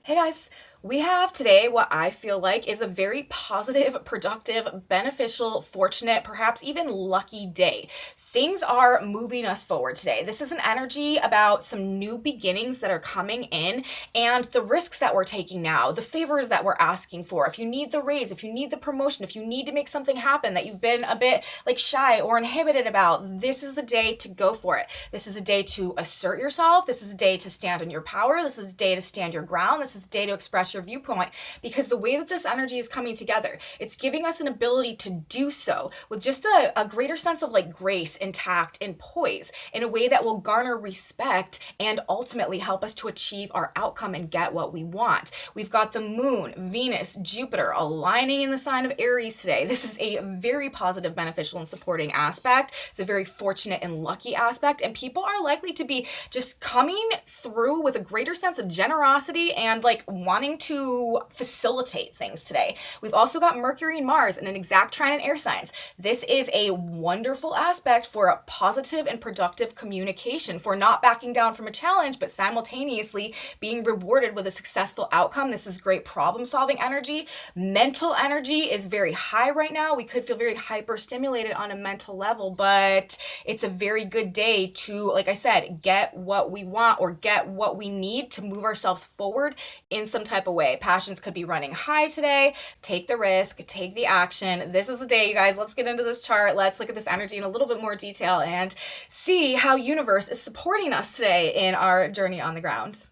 Hey guys, we have today what I feel like is a very positive, productive, beneficial, fortunate, perhaps even lucky day. Things are moving us forward today. This is an energy about some new beginnings that are coming in and the risks that we're taking now, the favors that we're asking for. If you need the raise, if you need the promotion, if you need to make something happen that you've been a bit like shy or inhibited about, this is the day to go for it. This is a day to assert yourself. This is a day to stand in your power. This is a day to stand your ground. This is a day to express your viewpoint because the way that this energy is coming together, it's giving us an ability to do so with just a greater sense of like grace and tact and poise in a way that will garner respect and ultimately help us to achieve our outcome and get what we want. We've got the moon, Venus, Jupiter aligning in the sign of Aries today. This is a very positive, beneficial, and supporting aspect. It's a very fortunate and lucky aspect, and people are likely to be just coming through with a greater sense of generosity and like wanting to facilitate things today. We've also got Mercury and Mars in an exact trine in air signs. This is a wonderful aspect for a positive and productive communication, for not backing down from a challenge, but simultaneously being rewarded with a successful outcome. This is great problem solving energy. Mental energy is very high right now. We could feel very hyper stimulated on a mental level, but it's a very good day to, like I said, get what we want or get what we need to move ourselves forward in some type of way. Passions could be running high today. Take the risk, take the action. This is the day, you guys. Let's get into this chart. Let's look at this energy in a little bit more detail and see how universe is supporting us today in our journey on the ground.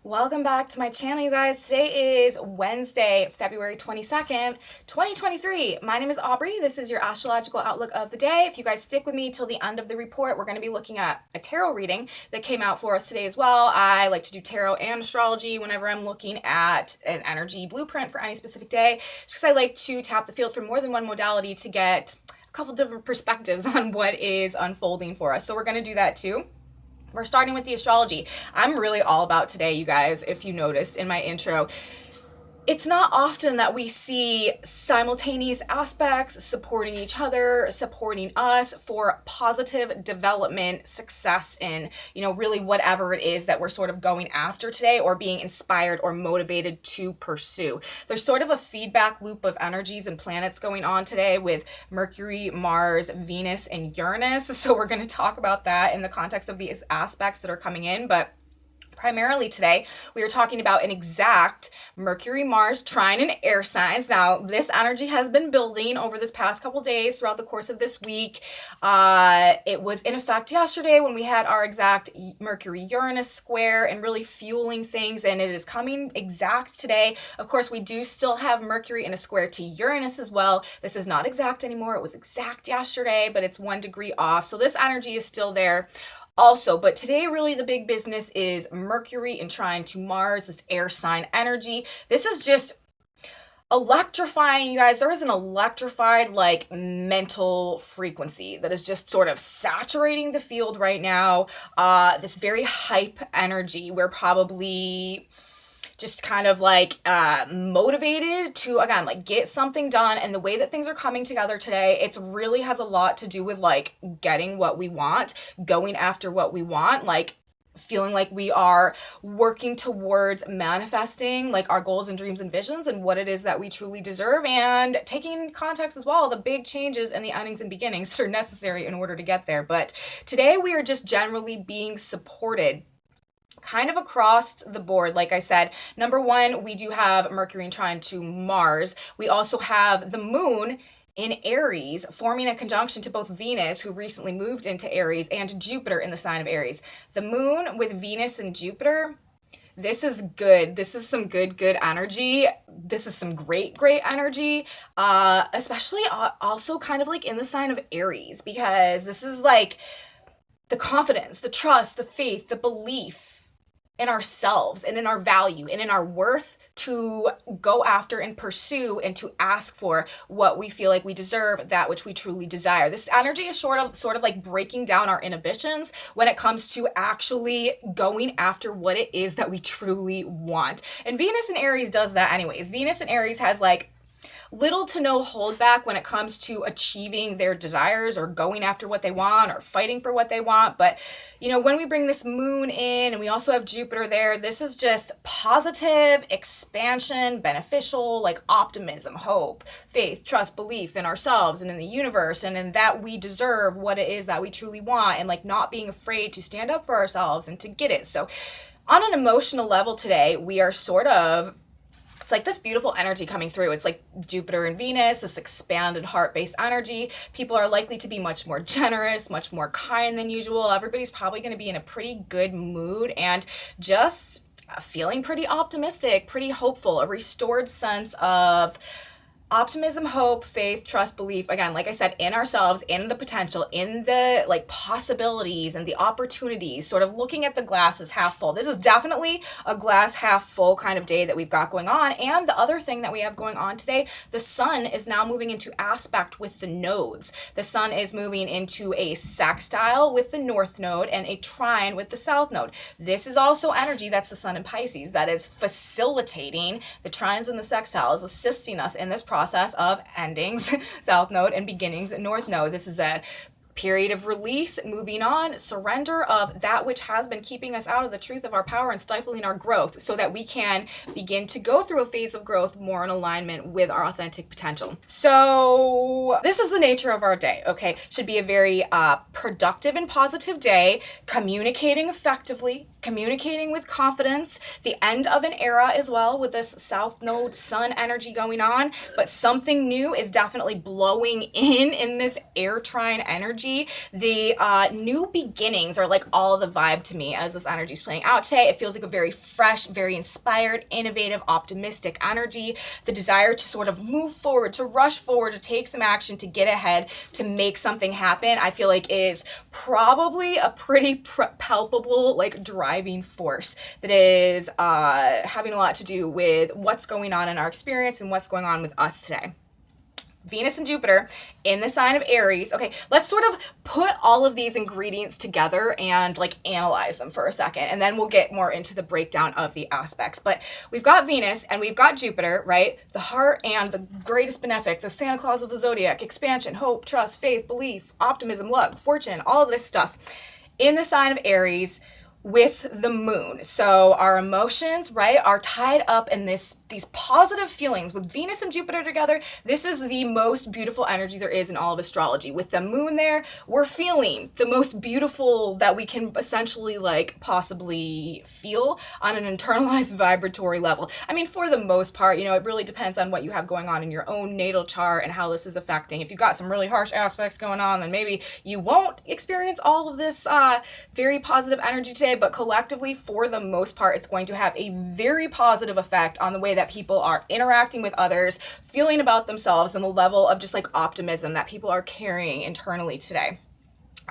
Welcome back to my channel, you guys. Today is Wednesday, February 22nd, 2023. My name is Aubrey. This is your astrological outlook of the day. If you guys stick with me till the end of the report, we're going to be looking at a tarot reading that came out for us today as well. I like to do tarot and astrology whenever I'm looking at an energy blueprint for any specific day, just because I like to tap the field for more than one modality to get a couple different perspectives on what is unfolding for us. So we're going to do that too. We're starting with the astrology. I'm really all about today, you guys, if you noticed in my intro. It's not often that we see simultaneous aspects supporting each other, supporting us for positive development, success in, really whatever it is that we're sort of going after today or being inspired or motivated to pursue. There's sort of a feedback loop of energies and planets going on today with Mercury, Mars, Venus, and Uranus. So we're going to talk about that in the context of these aspects that are coming in, but primarily today, we are talking about an exact Mercury-Mars trine in air signs. Now, this energy has been building over this past couple days throughout the course of this week. It was in effect yesterday when we had our exact Mercury-Uranus square and really fueling things, and it is coming exact today. Of course, we do still have Mercury in a square to Uranus as well. This is not exact anymore. It was exact yesterday, but it's 1 degree off. So this energy is still there. Also, but today really the big business is Mercury in trine to Mars, this air sign energy. This is just electrifying, you guys. There is an electrified like mental frequency that is just sort of saturating the field right now. This very hype energy. We're probably just kind of like motivated to, again, like get something done. And the way that things are coming together today, it really has a lot to do with like getting what we want, going after what we want, like feeling like we are working towards manifesting like our goals and dreams and visions and what it is that we truly deserve, and taking in context as well the big changes and the endings and beginnings that are necessary in order to get there. But today we are just generally being supported kind of across the board. Like I said, number one, we do have Mercury in trine to Mars. We also have the moon in Aries forming a conjunction to both Venus, who recently moved into Aries, and Jupiter in the sign of Aries. The moon with Venus and Jupiter, this is good. This is some good energy. This is some great energy, especially also kind of like in the sign of Aries, because this is like the confidence, the trust, the faith, the belief in ourselves and in our value and in our worth to go after and pursue and to ask for what we feel like we deserve, that which we truly desire. This energy is sort of like breaking down our inhibitions when it comes to actually going after what it is that we truly want. And Venus in Aries does that anyways. Venus in Aries has like little to no holdback when it comes to achieving their desires or going after what they want or fighting for what they want. But, when we bring this moon in and we also have Jupiter there, this is just positive expansion, beneficial, like optimism, hope, faith, trust, belief in ourselves and in the universe and in that we deserve what it is that we truly want, and like not being afraid to stand up for ourselves and to get it. So on an emotional level today, we are it's like this beautiful energy coming through. It's like Jupiter and Venus, this expanded heart-based energy. People are likely to be much more generous, much more kind than usual. Everybody's probably going to be in a pretty good mood and just feeling pretty optimistic, pretty hopeful, a restored sense of optimism, hope, faith, trust, belief. Again, like I said, in ourselves, in the potential, in the like possibilities and the opportunities, sort of looking at the glass as half full. This is definitely a glass half full kind of day that we've got going on. And the other thing that we have going on today, the sun is now moving into aspect with the nodes. The sun is moving into a sextile with the north node and a trine with the south node. This is also energy, that's the sun in Pisces, that is facilitating the trines and the sextiles, assisting us in this process of endings, south node, and beginnings, north node. This is a period of release, moving on, surrender of that which has been keeping us out of the truth of our power and stifling our growth so that we can begin to go through a phase of growth more in alignment with our authentic potential. So this is the nature of our day, okay? Should be a very productive and positive day, communicating effectively, communicating with confidence, the end of an era as well with this south node sun energy going on, but something new is definitely blowing in this air trine energy. The new beginnings are like all the vibe to me as this energy is playing out today. It feels like a very fresh, very inspired, innovative, optimistic energy. The desire to sort of move forward, to rush forward, to take some action, to get ahead, to make something happen, I feel like is probably a pretty palpable like driving force that is having a lot to do with what's going on in our experience and what's going on with us today. Venus and Jupiter in the sign of Aries. Okay, let's sort of put all of these ingredients together and like analyze them for a second, and then we'll get more into the breakdown of the aspects. But we've got Venus and we've got Jupiter, right? The heart and the greatest benefic, the Santa Claus of the zodiac, expansion, hope, trust, faith, belief, optimism, luck, fortune, all of this stuff in the sign of Aries with the moon. So our emotions, right, are tied up in these positive feelings with Venus and Jupiter together. This is the most beautiful energy there is in all of astrology. With the moon there, we're feeling the most beautiful that we can essentially like possibly feel on an internalized vibratory level. I mean, for the most part, it really depends on what you have going on in your own natal chart and how this is affecting. If you've got some really harsh aspects going on, then maybe you won't experience all of this very positive energy today. But collectively, for the most part, it's going to have a very positive effect on the way that people are interacting with others, feeling about themselves, and the level of just like optimism that people are carrying internally today.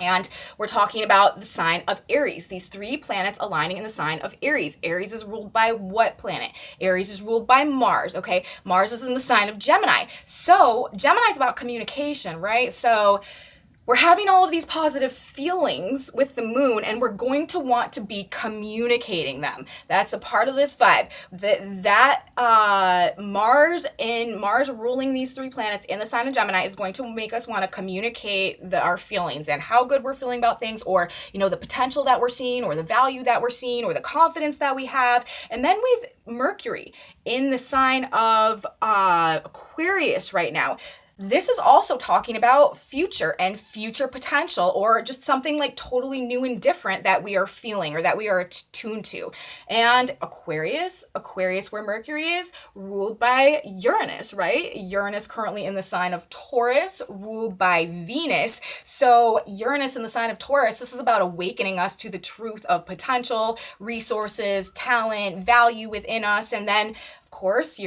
And we're talking about the sign of Aries, these three planets aligning in the sign of Aries. Aries is ruled by what planet? Aries is ruled by Mars, okay? Mars is in the sign of Gemini. So Gemini is about communication, right? So we're having all of these positive feelings with the moon, and we're going to want to be communicating them. That's a part of this vibe. Mars ruling these three planets in the sign of Gemini is going to make us want to communicate our feelings and how good we're feeling about things, or the potential that we're seeing, or the value that we're seeing, or the confidence that we have. And then with Mercury in the sign of Aquarius right now, this is also talking about future and future potential, or just something like totally new and different that we are feeling or that we are tuned to. And Aquarius where Mercury is, ruled by Uranus, right? Uranus currently in the sign of Taurus, ruled by Venus. So Uranus in the sign of Taurus, this is about awakening us to the truth of potential, resources, talent, value within us. And then, of course,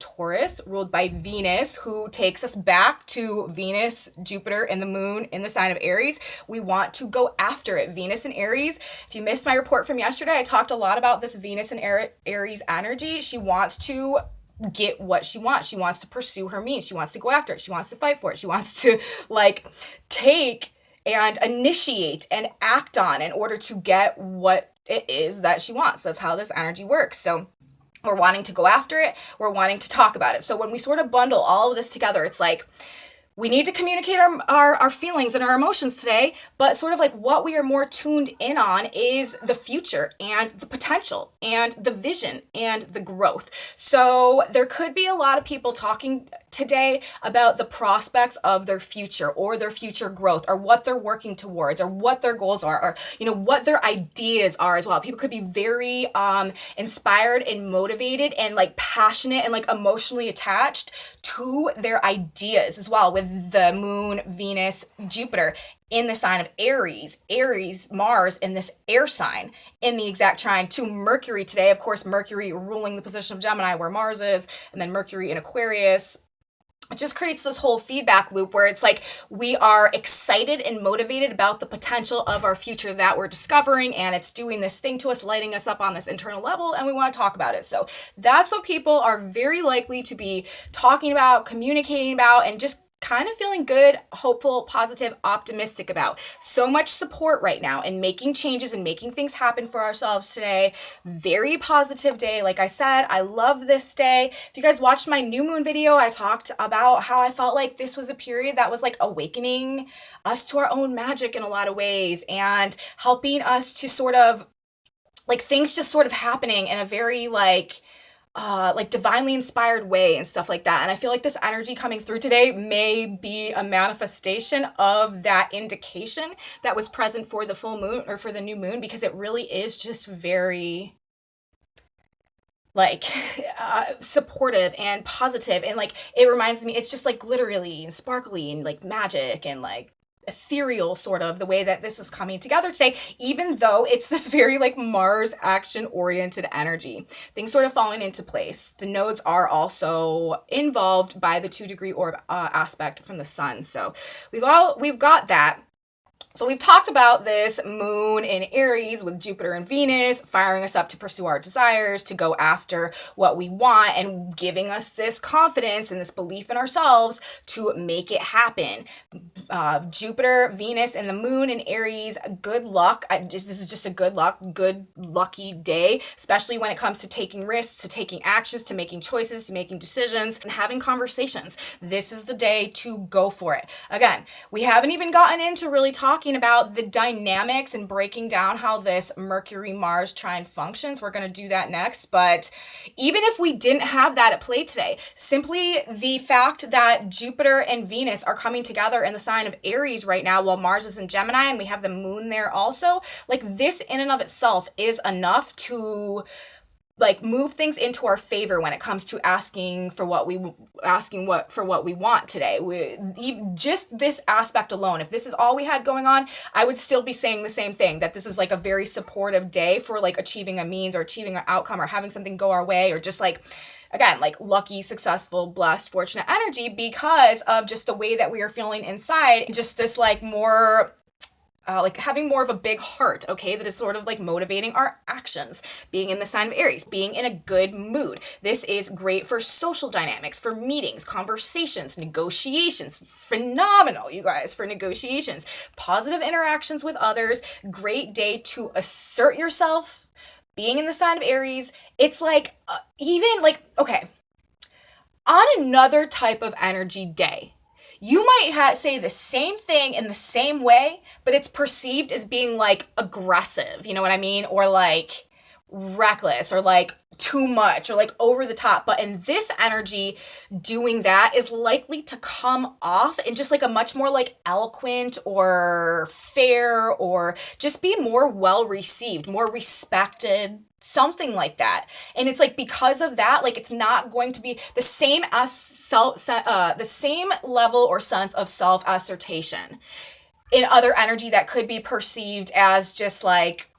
Taurus, ruled by Venus, who takes us back to Venus, Jupiter, and the moon in the sign of Aries. We want to go after it. Venus and Aries. If you missed my report from yesterday, I talked a lot about this Venus and Aries energy. She wants to get what she wants. She wants to pursue her means. She wants to go after it. She wants to fight for it. She wants to take and initiate and act on in order to get what it is that she wants. That's how this energy works. So We're wanting to go after it. We're wanting to talk about it. So when we sort of bundle all of this together, it's like, we need to communicate our feelings and our emotions today, but sort of like what we are more tuned in on is the future and the potential and the vision and the growth. So there could be a lot of people talking today about the prospects of their future or their future growth or what they're working towards or what their goals are or, you know, what their ideas are as well. People could be very inspired and motivated and like passionate and like emotionally attached to their ideas as well, with the moon, Venus, Jupiter in the sign of Aries, Mars in this air sign in the exact trine to Mercury today. Of course, Mercury ruling the position of Gemini where Mars is, and then Mercury in Aquarius. It just creates this whole feedback loop where it's like we are excited and motivated about the potential of our future that we're discovering, and it's doing this thing to us, lighting us up on this internal level, and we want to talk about it. So that's what people are very likely to be talking about, communicating about, and just kind of feeling good, hopeful, positive, optimistic about. So much support right now in making changes and making things happen for ourselves today. Very positive day. Like I said, I love this day. If you guys watched my new moon video, I talked about how I felt like this was a period that was like awakening us to our own magic in a lot of ways and helping us to sort of like things just sort of happening in a very like divinely inspired way and stuff like that. And I feel like this energy coming through today may be a manifestation of that indication that was present for the full moon or for the new moon, because it really is just very like supportive and positive, and like it reminds me, it's just like glittery and sparkly and like magic and like ethereal, sort of the way that this is coming together today, even though it's this very like Mars action oriented energy. Things sort of falling into place. The nodes are also involved by the 2-degree orb aspect from the sun. So we've got that. So we've talked about this moon in Aries with Jupiter and Venus firing us up to pursue our desires, to go after what we want, and giving us this confidence and this belief in ourselves to make it happen. Jupiter, Venus, and the moon in Aries, good luck. This is just a good lucky day, especially when it comes to taking risks, to taking actions, to making choices, to making decisions, and having conversations. This is the day to go for it. Again, we haven't even gotten into really talking about the dynamics and breaking down how this Mercury-Mars trine functions. We're going to do that next. But even if we didn't have that at play today, simply the fact that Jupiter and Venus are coming together in the sign of Aries right now while Mars is in Gemini and we have the moon there also, like this in and of itself is enough to like move things into our favor when it comes to asking for what we want today. Just this aspect alone, if this is all we had going on, I would still be saying the same thing, that this is like a very supportive day for like achieving a means or achieving an outcome or having something go our way, or just like, again, like lucky, successful, blessed, fortunate energy, because of just the way that we are feeling inside, just this like more like having more of a big heart, okay, that is sort of like motivating our actions, being in the sign of Aries, being in a good mood. This is great for social dynamics, for meetings, conversations, negotiations. Phenomenal, you guys, for negotiations, positive interactions with others. Great day to assert yourself, being in the sign of Aries. It's like even like, okay, on another type of energy day, you might say the same thing in the same way, but it's perceived as being like aggressive, you know what I mean? Or like reckless, or like too much, or like over the top. But in this energy, doing that is likely to come off in just like a much more like eloquent or fair, or just be more well received, more respected, something like that. And it's like, because of that, like it's not going to be the same as the same level or sense of self assertion in other energy that could be perceived as just like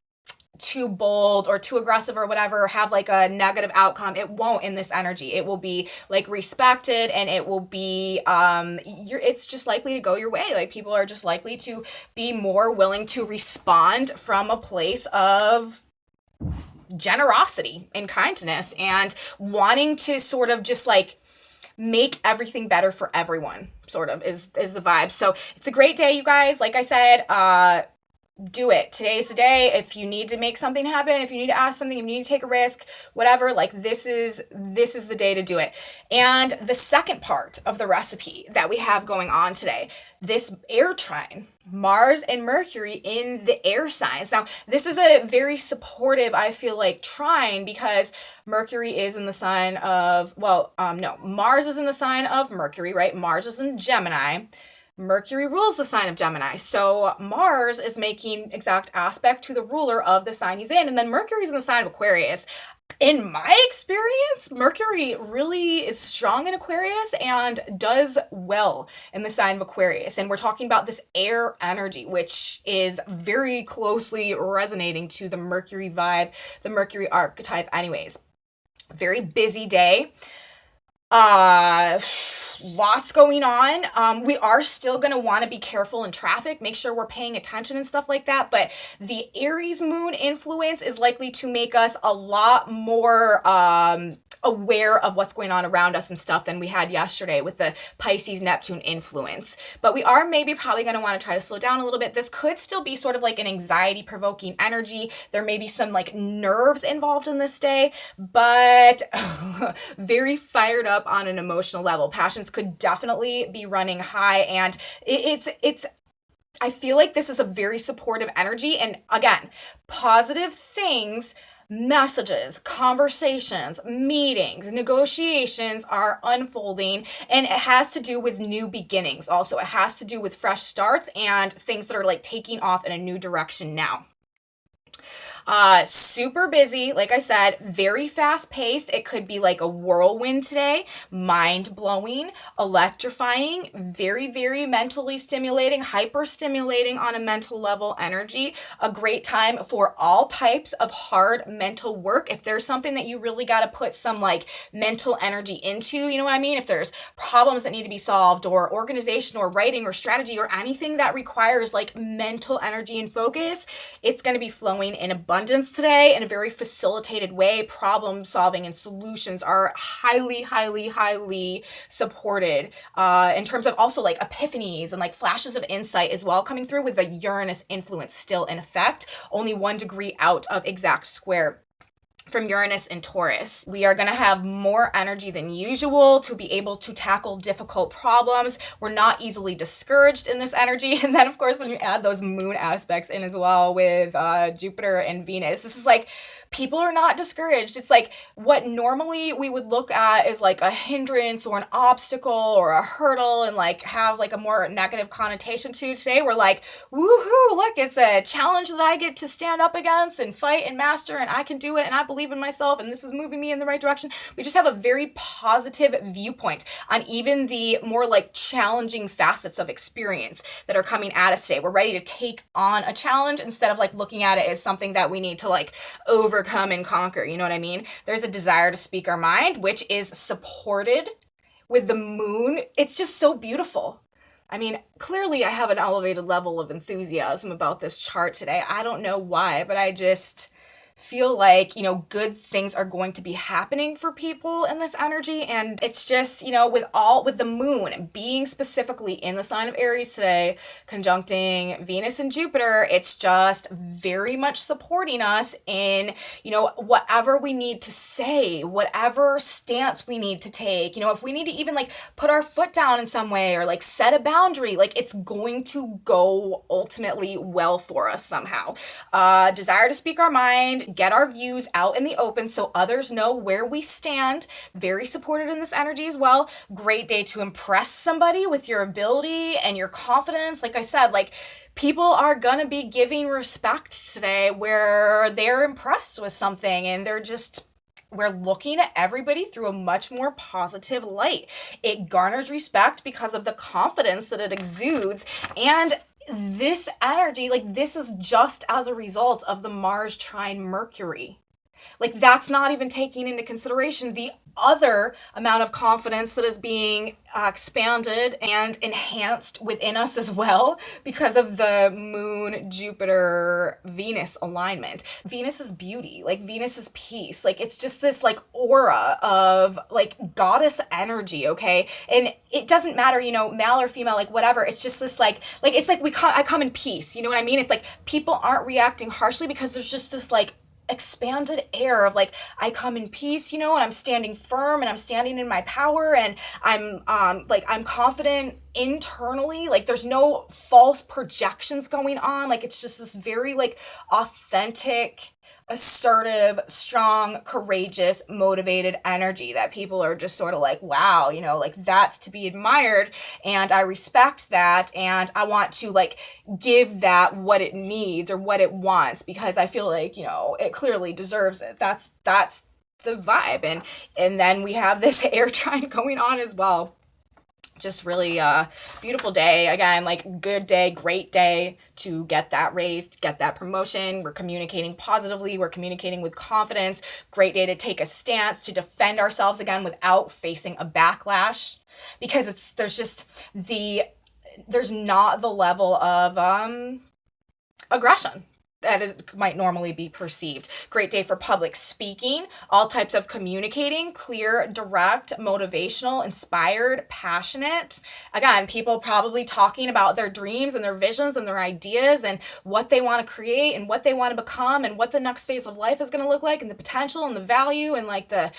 too bold or too aggressive or whatever, or have like a negative outcome. It won't in this energy. It will be like respected, and it will be it's just likely to go your way. Like people are just likely to be more willing to respond from a place of generosity and kindness and wanting to sort of just like make everything better for everyone, sort of is the vibe. So it's a great day, you guys. Like I said, do it. Today's the day. If you need to make something happen, if you need to ask something, if you need to take a risk, whatever, like this is the day to do it. And the second part of the recipe that we have going on today, this air trine, Mars and Mercury in the air signs. Now, this is a very supportive, I feel like, trine because Mercury is in the sign of, no, Mars is in the sign of Mercury, right? Mars is in Gemini. Mercury rules the sign of Gemini. So Mars is making exact aspect to the ruler of the sign he's in. And then Mercury's in the sign of Aquarius. In my experience, Mercury really is strong in Aquarius and does well in the sign of Aquarius. And we're talking about this air energy, which is very closely resonating to the Mercury vibe, the Mercury archetype anyways. Very busy day. Lots going on. We are still going to want to be careful in traffic, make sure we're paying attention and stuff like that. But the Aries moon influence is likely to make us a lot more, aware of what's going on around us and stuff than we had yesterday with the Pisces Neptune influence. But we are maybe probably going to want to try to slow down a little bit. This could still be sort of like an anxiety provoking energy. There may be some like nerves involved in this day, but very fired up on an emotional level. Passions could definitely be running high, and it's I feel like this is a very supportive energy. And again, positive things, messages, conversations, meetings, negotiations are unfolding, and it has to do with new beginnings. Also, it has to do with fresh starts and things that are like taking off in a new direction now. Super busy, like I said, very fast paced. It could be like a whirlwind today, mind blowing, electrifying, very, very mentally stimulating, hyper stimulating on a mental level energy. A great time for all types of hard mental work. If there's something that you really got to put some like mental energy into, you know what I mean? If there's problems that need to be solved, or organization, or writing, or strategy, or anything that requires like mental energy and focus, it's going to be flowing in abundance today in a very facilitated way. Problem solving and solutions are highly, highly, highly supported in terms of also like epiphanies and like flashes of insight as well, coming through with the Uranus influence still in effect, only 1 degree out of exact square from Uranus and Taurus. We are going to have more energy than usual to be able to tackle difficult problems. We're not easily discouraged in this energy. And then, of course, when you add those moon aspects in as well with Jupiter and Venus, this is like people are not discouraged. It's like what normally we would look at as like a hindrance or an obstacle or a hurdle and like have like a more negative connotation to. Today we're like, woohoo, look, it's a challenge that I get to stand up against and fight and master, and I can do it, and I believe in myself, and this is moving me in the right direction. We just have a very positive viewpoint on even the more like challenging facets of experience that are coming at us today. We're ready to take on a challenge instead of like looking at it as something that we need to like overcome and conquer. You know what I mean? There's a desire to speak our mind, which is supported with the moon. It's just so beautiful. I mean, clearly I have an elevated level of enthusiasm about this chart today. I don't know why, but I just feel like, you know, good things are going to be happening for people in this energy. And it's just, you know, with the moon being specifically in the sign of Aries today, conjuncting Venus and Jupiter, it's just very much supporting us in, you know, whatever we need to say, whatever stance we need to take. You know, if we need to even like put our foot down in some way or like set a boundary, like it's going to go ultimately well for us somehow. Desire to speak our mind, get our views out in the open so others know where we stand. Very supported in this energy as well. Great day to impress somebody with your ability and your confidence. Like I said, like people are gonna be giving respect today where they're impressed with something, and we're looking at everybody through a much more positive light. It garners respect because of the confidence that it exudes. And this energy, like this is just as a result of the Mars trine Mercury. Like, that's not even taking into consideration the other amount of confidence that is being expanded and enhanced within us as well because of the moon Jupiter Venus alignment. Venus is beauty, like Venus is peace, like it's just this like aura of like goddess energy, okay? And it doesn't matter, you know, male or female, like whatever. It's just this like it's like I come in peace, you know what I mean? It's like people aren't reacting harshly because there's just this like expanded air of like I come in peace, you know, and I'm standing firm and I'm standing in my power, and I'm confident internally. Like there's no false projections going on. Like it's just this very like authentic, assertive, strong, courageous, motivated energy that people are just sort of like, wow, you know, like that's to be admired. And I respect that. And I want to like give that what it needs or what it wants because I feel like, you know, it clearly deserves it. That's the vibe. And then we have this air trine going on as well. Just really beautiful day. Again, like good day, great day to get that raised, get that promotion. We're communicating positively. We're communicating with confidence. Great day to take a stance, to defend ourselves again without facing a backlash, because there's not the level of aggression that might normally be perceived. Great day for public speaking, all types of communicating, clear, direct, motivational, inspired, passionate. Again, people probably talking about their dreams and their visions and their ideas and what they want to create and what they want to become and what the next phase of life is going to look like and the potential and the value and like the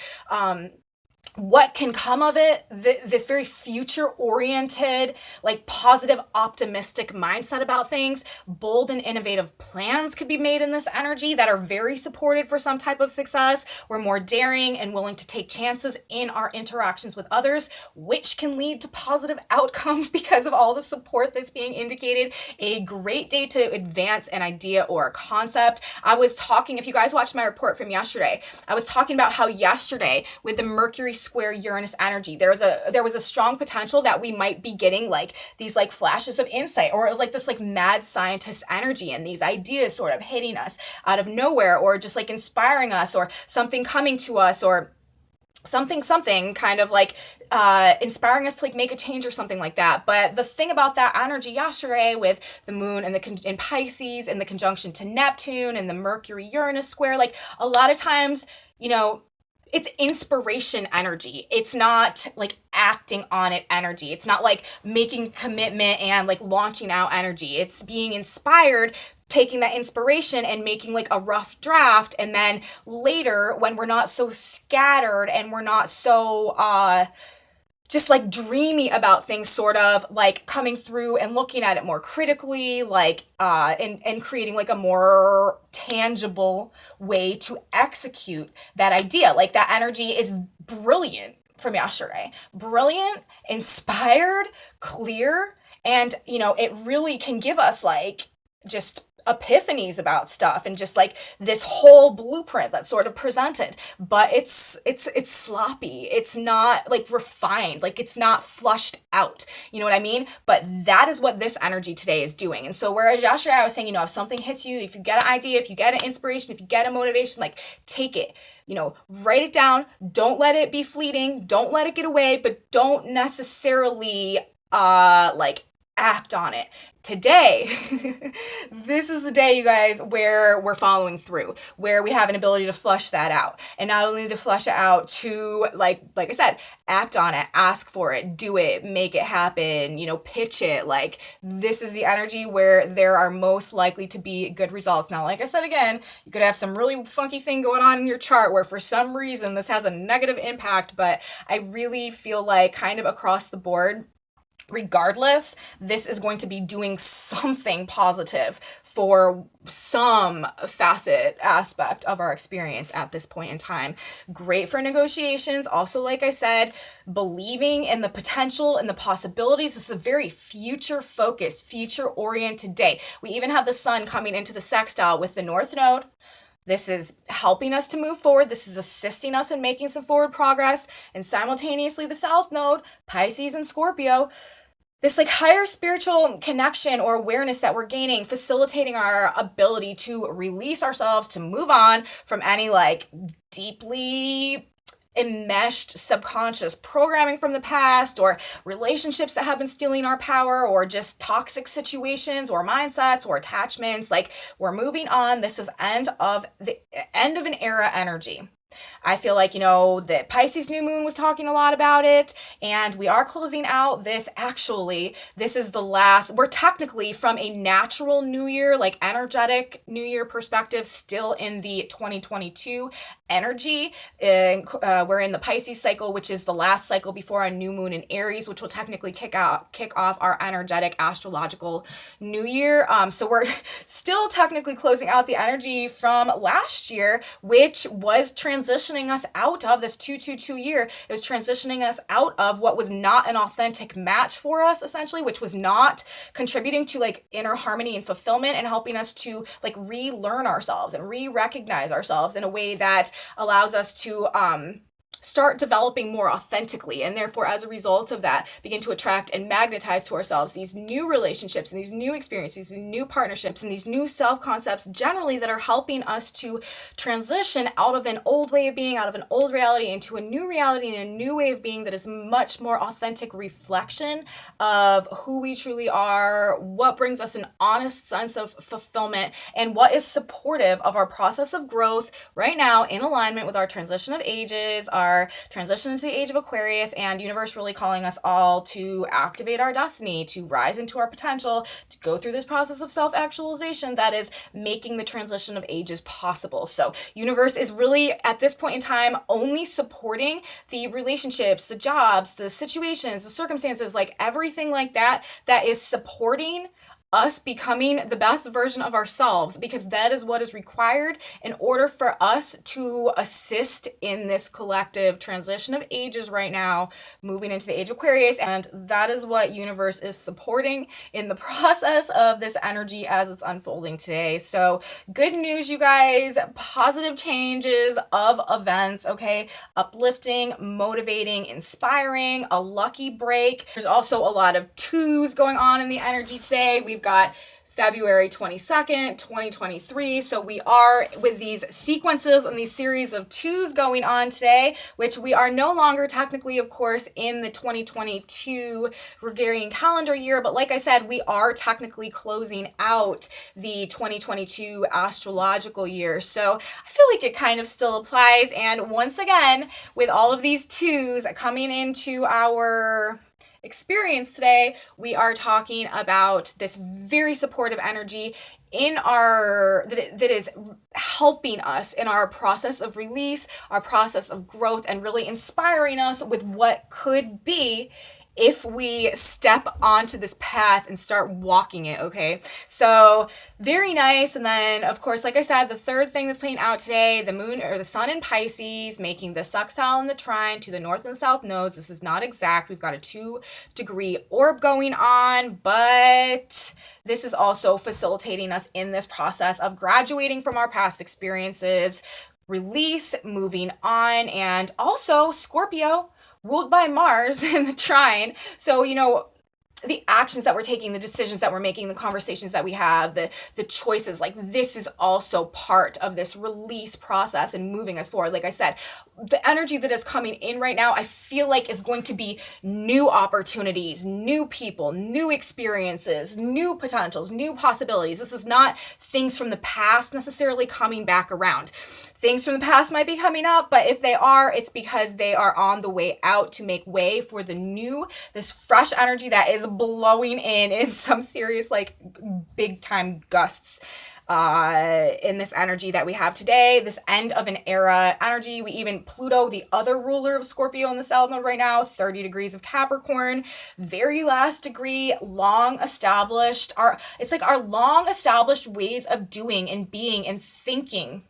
what can come of it. This very future oriented, like positive, optimistic mindset about things. Bold and innovative plans could be made in this energy that are very supported for some type of success. We're more daring and willing to take chances in our interactions with others, which can lead to positive outcomes because of all the support that's being indicated. A great day to advance an idea or a concept. I was talking, if you guys watched my report from yesterday, I was talking about how yesterday with the Mercury square Uranus energy, there was a strong potential that we might be getting like these like flashes of insight, or it was like this like mad scientist energy and these ideas sort of hitting us out of nowhere, or just like inspiring us, or something coming to us, or something kind of like inspiring us to like make a change or something like that. But the thing about that energy yesterday with the moon and in Pisces and the conjunction to Neptune and the Mercury Uranus square, like a lot of times, you know, it's inspiration energy. It's not like acting on it energy. It's not like making commitment and like launching out energy. It's being inspired, taking that inspiration and making like a rough draft, and then later when we're not so scattered and we're not so just like dreamy about things, sort of like coming through and looking at it more critically, like and creating like a more tangible way to execute that idea. Like that energy is brilliant from yesterday. Brilliant, inspired, clear, and you know, it really can give us like just epiphanies about stuff and just like this whole blueprint that's sort of presented, but it's sloppy. It's not like refined, like it's not flushed out, you know what I mean? But that is what this energy today is doing. And so whereas yesterday I was saying, you know, if something hits you, if you get an idea, if you get an inspiration, if you get a motivation, like take it, you know, write it down. Don't let it be fleeting. Don't let it get away, but don't necessarily like act on it. Today, this is the day, you guys, where we're following through, where we have an ability to flush that out. And not only to flush it out, to, like I said, act on it, ask for it, do it, make it happen, you know, pitch it. Like, this is the energy where there are most likely to be good results. Now, like I said again, you could have some really funky thing going on in your chart where for some reason this has a negative impact, but I really feel like kind of across the board, regardless, this is going to be doing something positive for some facet aspect of our experience at this point in time. Great for negotiations. Also, like I said, believing in the potential and the possibilities. This is a very future focused, future oriented day. We even have the sun coming into the sextile with the North Node. This is helping us to move forward. This is assisting us in making some forward progress. And simultaneously, the South Node, Pisces and Scorpio, this like higher spiritual connection or awareness that we're gaining, facilitating our ability to release ourselves, to move on from any like deeply enmeshed subconscious programming from the past, or relationships that have been stealing our power, or just toxic situations or mindsets or attachments. Like, we're moving on. This is the end of an era energy. I feel like, the Pisces new moon was talking a lot about it, and we are closing out this. Actually, this is the last, we're technically from a natural new year, like energetic new year perspective, still in the 2022 energy. And we're in the Pisces cycle, which is the last cycle before a new moon in Aries, which will technically kick off our energetic astrological new year. So we're still technically closing out the energy from last year, which was transitioning us out of this 222 year. It was transitioning us out of what was not an authentic match for us, essentially, which was not contributing to like inner harmony and fulfillment, and helping us to like relearn ourselves and re-recognize ourselves in a way that allows us to start developing more authentically, and therefore as a result of that begin to attract and magnetize to ourselves these new relationships and these new experiences and new partnerships and these new self-concepts generally that are helping us to transition out of an old way of being, out of an old reality, into a new reality and a new way of being that is much more authentic reflection of who we truly are, what brings us an honest sense of fulfillment, and what is supportive of our process of growth right now, in alignment with our transition of ages, our transition into the age of Aquarius, and universe really calling us all to activate our destiny, to rise into our potential, to go through this process of self-actualization that is making the transition of ages possible. So universe is really at this point in time only supporting the relationships, the jobs, the situations, the circumstances, like everything like that is supporting us becoming the best version of ourselves, because that is what is required in order for us to assist in this collective transition of ages right now, moving into the age of Aquarius. And that is what universe is supporting in the process of this energy as it's unfolding today. So good news, you guys, positive changes of events, okay? Uplifting, motivating, inspiring, a lucky break. There's also a lot of twos going on in the energy today. We've got February 22nd, 2023. So we are with these sequences and these series of twos going on today, which we are no longer technically, of course, in the 2022 Gregorian calendar year. But like I said, we are technically closing out the 2022 astrological year. So I feel like it kind of still applies. And once again, with all of these twos coming into our experience today, we are talking about this very supportive energy in our that is helping us in our process of release, our process of growth, and really inspiring us with what could be if we step onto this path and start walking it, okay? So very nice. And then, of course, like I said, the third thing that's playing out today, the moon or the sun in Pisces, making the sextile and the trine to the north and south nodes. This is not exact. We've got a 2-degree orb going on, but this is also facilitating us in this process of graduating from our past experiences, release, moving on, and also Scorpio, ruled by Mars in the trine. So, the actions that we're taking, the decisions that we're making, the conversations that we have, the choices, like this is also part of this release process and moving us forward. Like I said, the energy that is coming in right now, I feel like is going to be new opportunities, new people, new experiences, new potentials, new possibilities. This is not things from the past necessarily coming back around. Things from the past might be coming up, but if they are, it's because they are on the way out to make way for the new, this fresh energy that is blowing in some serious, like, big time gusts in this energy that we have today, this end of an era energy. We even, Pluto, the other ruler of Scorpio in the south node right now, 30 degrees of Capricorn, very last degree, long established, it's like our long established ways of doing and being and thinking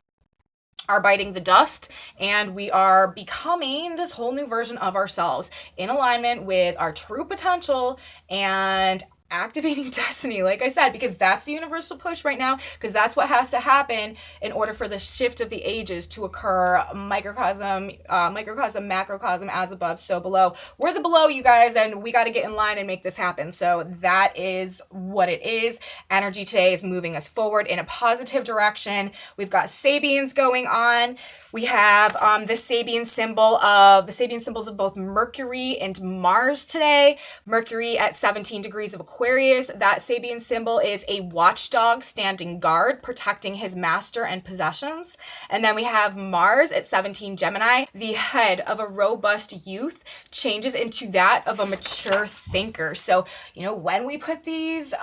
are biting the dust, and we are becoming this whole new version of ourselves in alignment with our true potential and activating destiny, like I said, because that's the universal push right now, because that's what has to happen in order for the shift of the ages to occur. Microcosm, macrocosm, as above, so below. We're the below, you guys, and we got to get in line and make this happen. So that is what it is. Energy today is moving us forward in a positive direction. We've got Sabians going on. We have the Sabian symbols of both Mercury and Mars today. Mercury at 17 degrees of Aquarius. That Sabian symbol is a watchdog standing guard, protecting his master and possessions. And then we have Mars at 17 Gemini. The head of a robust youth changes into that of a mature thinker. So, when we put this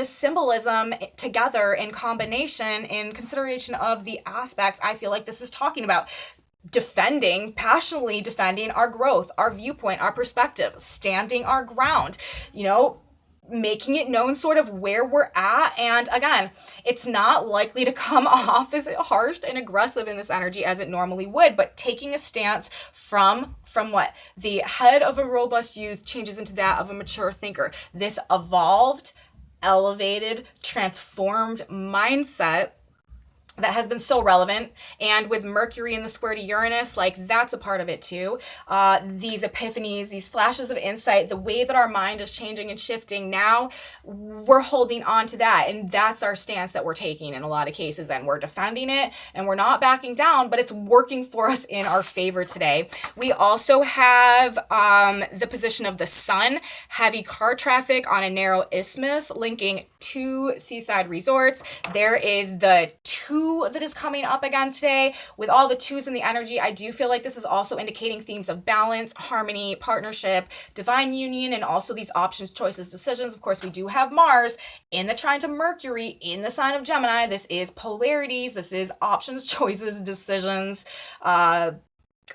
symbolism together in combination, in consideration of the aspects, I feel like this is talking about passionately defending our growth, our viewpoint, our perspective, standing our ground, making it known sort of where we're at. And again, it's not likely to come off as harsh and aggressive in this energy as it normally would, but taking a stance from what? The head of a robust youth changes into that of a mature thinker. This evolved, elevated, transformed mindset that has been so relevant. And with Mercury in the square to Uranus, that's a part of it too. These epiphanies, these flashes of insight, the way that our mind is changing and shifting now, we're holding on to that. And that's our stance that we're taking in a lot of cases. And we're defending it and we're not backing down, but it's working for us in our favor today. We also have the position of the sun, heavy car traffic on a narrow isthmus linking two seaside resorts. There is the two that is coming up again today. With all the twos in the energy, I do feel like this is also indicating themes of balance, harmony, partnership, divine union, and also these options, choices, decisions. Of course, we do have Mars in the trine to Mercury in the sign of Gemini. This is polarities. This is options, choices, decisions,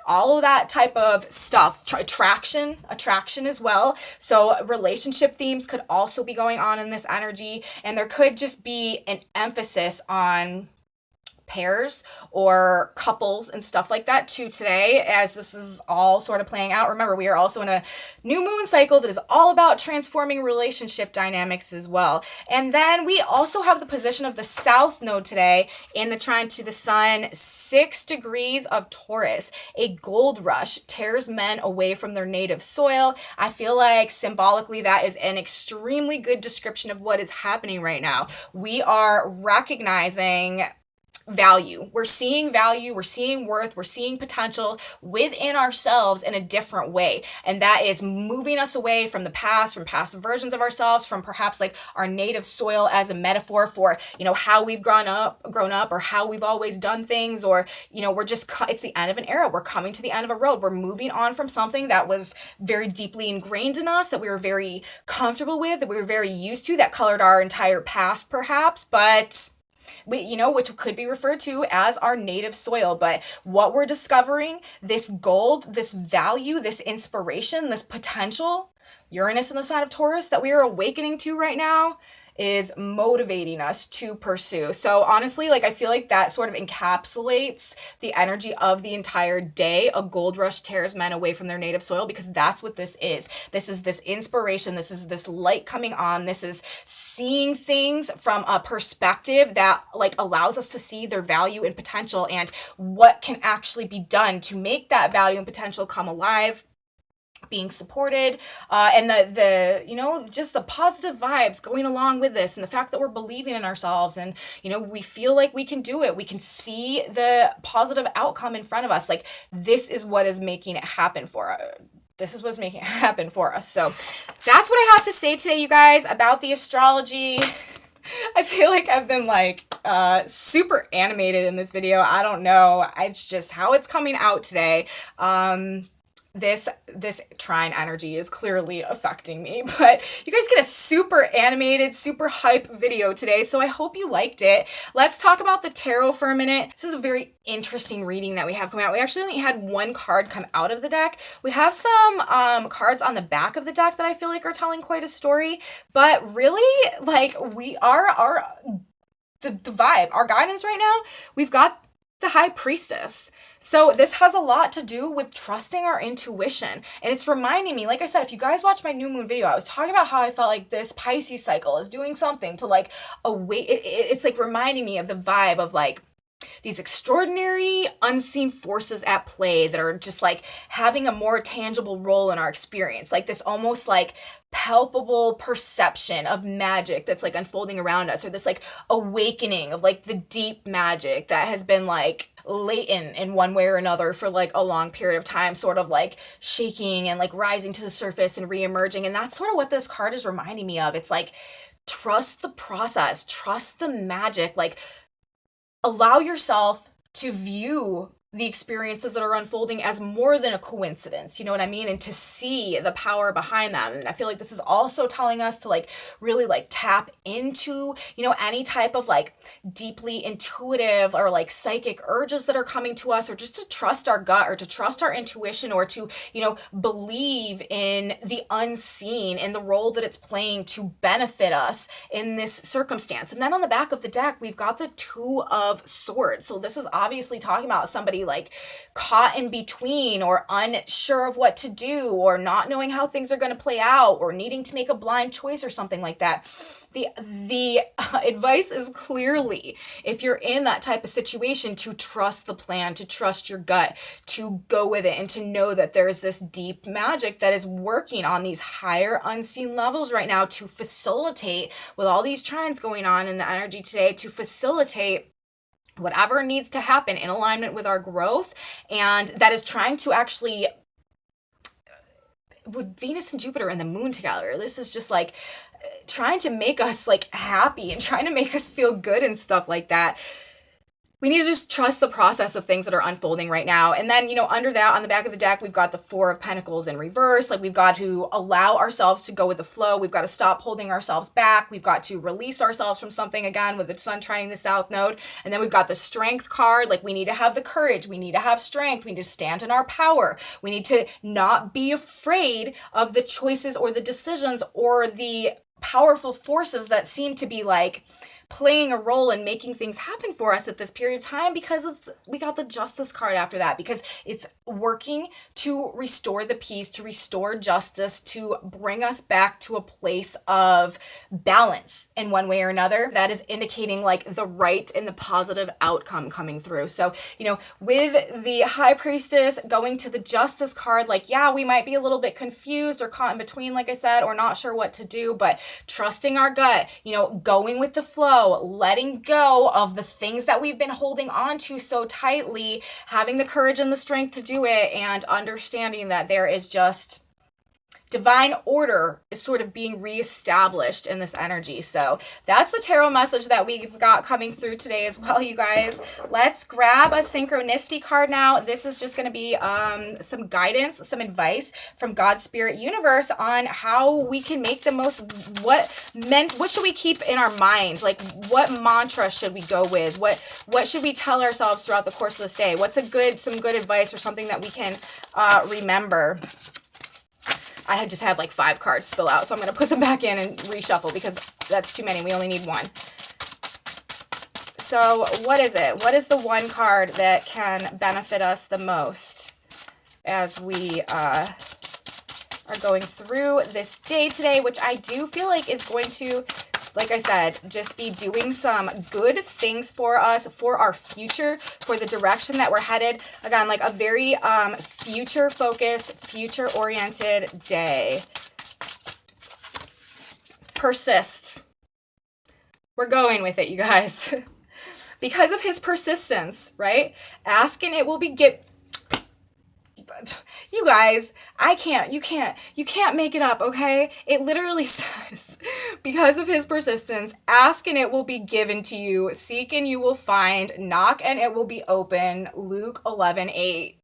all of that type of stuff. Attraction as well. So relationship themes could also be going on in this energy, and there could just be an emphasis on pairs or couples and stuff like that too today, as this is all sort of playing out. Remember, we are also in a new moon cycle that is all about transforming relationship dynamics as well. And then we also have the position of the south node today in the trine to the sun, 6 degrees of Taurus. A gold rush tears men away from their native soil. I feel like symbolically that is an extremely good description of what is happening right now. We are recognizing value. We're seeing value, we're seeing worth, we're seeing potential within ourselves in a different way. And that is moving us away from the past, from past versions of ourselves, from perhaps our native soil as a metaphor for, how we've grown up, or how we've always done things, or, it's the end of an era. We're coming to the end of a road. We're moving on from something that was very deeply ingrained in us, that we were very comfortable with, that we were very used to, that colored our entire past perhaps, but which could be referred to as our native soil. But what we're discovering, this gold, this value, this inspiration, this potential, Uranus in the sign of Taurus, that we are awakening to right now, is motivating us to pursue. So honestly, I feel like that sort of encapsulates the energy of the entire day. A gold rush tears men away from their native soil, because that's what this is. This is this inspiration. This is this light coming on. This is seeing things from a perspective that allows us to see their value and potential, and what can actually be done to make that value and potential come alive, being supported, and just the positive vibes going along with this, and the fact that we're believing in ourselves, and we feel like we can do it. We can see the positive outcome in front of us. This is what is making it happen for us. This is what's making it happen for us. So that's what I have to say today, you guys, about the astrology. I feel like I've been super animated in this video. I don't know. It's just how it's coming out today. This trine energy is clearly affecting me, but you guys get a super animated, super hype video today, so I hope you liked it. Let's talk about the tarot for a minute. This is a very interesting reading that we have coming out. We actually only had one card come out of the deck. We have some cards on the back of the deck that I feel like are telling quite a story, but really, we are the vibe, our guidance right now. We've got the High Priestess. So this has a lot to do with trusting our intuition. And it's reminding me, like I said, if you guys watch my new moon video, I was talking about how I felt like this Pisces cycle is doing something to like await. It's like reminding me of the vibe of like these extraordinary unseen forces at play that are just like having a more tangible role in our experience. Like this almost like palpable perception of magic that's like unfolding around us, or this like awakening of like the deep magic that has been like latent in one way or another for like a long period of time, sort of like shaking and like rising to the surface and re-emerging. And that's sort of what this card is reminding me of. It's like, trust the process, trust the magic, like allow yourself to view the experiences that are unfolding as more than a coincidence, you know what I mean? And to see the power behind them. And I feel like this is also telling us to like really like tap into, you know, any type of like deeply intuitive or like psychic urges that are coming to us, or just to trust our gut, or to trust our intuition, or to, you know, believe in the unseen and the role that it's playing to benefit us in this circumstance. And then on the back of the deck, we've got the Two of Swords. So this is obviously talking about somebody like caught in between, or unsure of what to do, or not knowing how things are going to play out, or needing to make a blind choice or something like that. The advice is clearly, if you're in that type of situation, to trust the plan, to trust your gut, to go with it, and to know that there's this deep magic that is working on these higher unseen levels right now to facilitate, with all these trines going on in the energy today, to facilitate whatever needs to happen in alignment with our growth. And that is trying to actually, with Venus and Jupiter and the moon together, this is just like trying to make us like happy and trying to make us feel good and stuff like that. We need to just trust the process of things that are unfolding right now. And then, you know, under that, on the back of the deck, we've got the Four of Pentacles in reverse. Like, we've got to allow ourselves to go with the flow. We've got to stop holding ourselves back. We've got to release ourselves from something, again, with the Sun trining the South Node. And then we've got the Strength card. Like, we need to have the courage. We need to have strength. We need to stand in our power. We need to not be afraid of the choices or the decisions or the powerful forces that seem to be like playing a role in making things happen for us at this period of time, because we got the Justice card after that, because it's working to restore the peace, to restore justice, to bring us back to a place of balance in one way or another. That is indicating like the right and the positive outcome coming through. So, you know, with the High Priestess going to the Justice card, like, yeah, we might be a little bit confused or caught in between, like I said, or not sure what to do, but trusting our gut, you know, going with the flow, letting go of the things that we've been holding on to so tightly, having the courage and the strength to do it, and understanding that there is just divine order is sort of being reestablished in this energy. So that's the tarot message that we've got coming through today as well, you guys. Let's grab a synchronicity card now. This is just going to be some guidance, some advice from God's Spirit Universe on how we can make the most, what should we keep in our mind? Like, what mantra should we go with? What should we tell ourselves throughout the course of this day? What's some good advice or something that we can remember? I had just had like 5 cards spill out, so I'm going to put them back in and reshuffle because that's too many. We only need one. So what is it? What is the one card that can benefit us the most as we are going through this day today, which I do feel like is going to, like I said, just be doing some good things for us, for our future, for the direction that we're headed. Again, like a very future-focused, future-oriented day. Persist. We're going with it, you guys. Because of his persistence, right? Ask and it will be given. You guys, you can't make it up, okay? It literally says, because of his persistence, ask and it will be given to you, seek and you will find, knock and it will be open, Luke 11:8.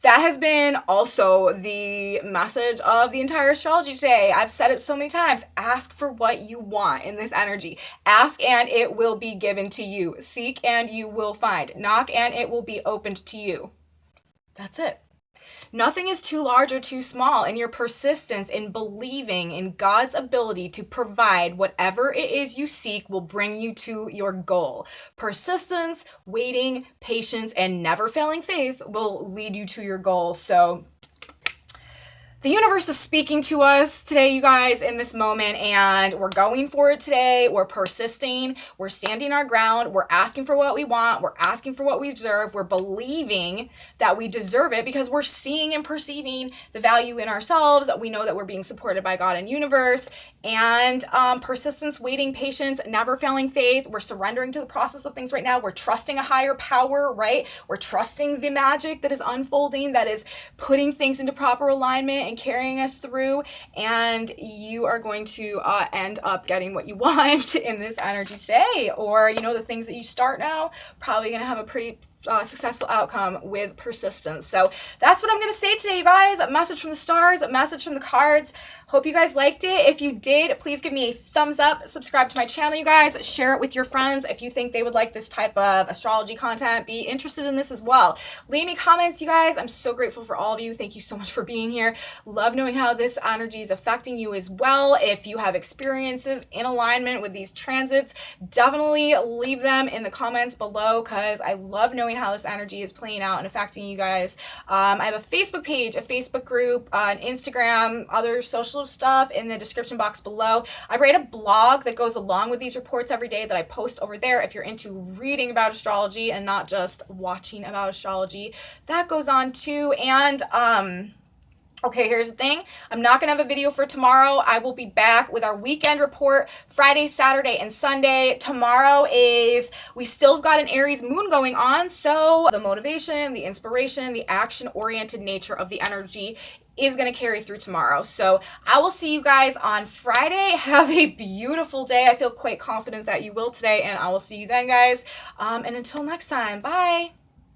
That has been also the message of the entire astrology today. I've said it so many times. Ask for what you want in this energy. Ask and it will be given to you. Seek and you will find. Knock and it will be opened to you. That's it. Nothing is too large or too small, and your persistence in believing in God's ability to provide whatever it is you seek will bring you to your goal. Persistence, waiting, patience, and never failing faith will lead you to your goal. So the universe is speaking to us today, you guys, in this moment, and we're going for it today. We're persisting. We're standing our ground. We're asking for what we want. We're asking for what we deserve. We're believing that we deserve it because we're seeing and perceiving the value in ourselves. We know that we're being supported by God and universe. And persistence, waiting, patience, never failing faith. We're surrendering to the process of things right now. We're trusting a higher power, right? We're trusting the magic that is unfolding, that is putting things into proper alignment and carrying us through. And you are going to end up getting what you want in this energy today. Or, you know, the things that you start now, probably going to have a pretty successful outcome with persistence. So that's what I'm going to say today, you guys. A message from the stars, a message from the cards. Hope you guys liked it. If you did, please give me a thumbs up. Subscribe to my channel, you guys. Share it with your friends if you think they would like this type of astrology content. Be interested in this as well. Leave me comments, you guys. I'm so grateful for all of you. Thank you so much for being here. Love knowing how this energy is affecting you as well. If you have experiences in alignment with these transits, definitely leave them in the comments below because I love knowing how this energy is playing out and affecting you guys. I have a Facebook page, a Facebook group, an Instagram, other social stuff in the description box below. I write a blog that goes along with these reports every day that I post over there. If you're into reading about astrology and not just watching about astrology, that goes on too. And okay, here's the thing. I'm not going to have a video for tomorrow. I will be back with our weekend report Friday, Saturday, and Sunday. Tomorrow we still have got an Aries moon going on. So the motivation, the inspiration, the action-oriented nature of the energy is going to carry through tomorrow. So I will see you guys on Friday. Have a beautiful day. I feel quite confident that you will today, and I will see you then, guys. And until next time, bye.